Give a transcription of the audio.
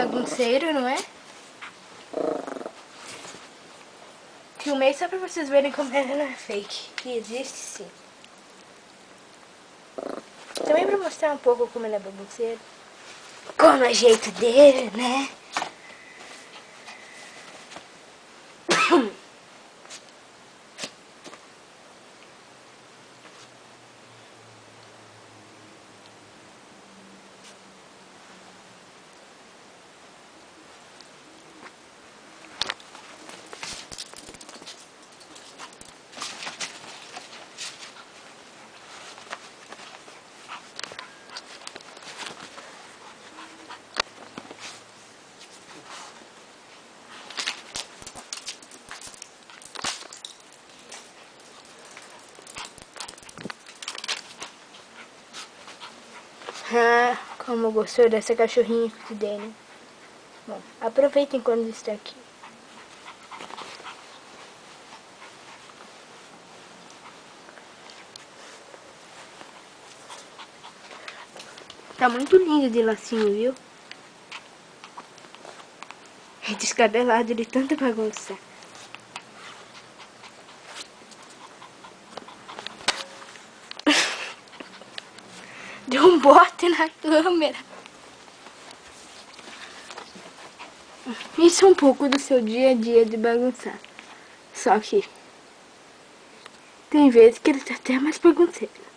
bagunceiro, não é? Filmei só pra vocês verem como ela não é fake. Que existe sim. Também pra mostrar um pouco como ele é bagunceiro. Como é jeito dele, né? Ah, como gostou dessa cachorrinha que te dei, né? Bom, aproveitem quando está aqui. Tá muito lindo de lacinho, viu? É descabelado de tanta bagunça. Deu um bote na câmera. Isso é um pouco do seu dia a dia de bagunçar. Só que tem vezes que ele tá até mais bagunceiro.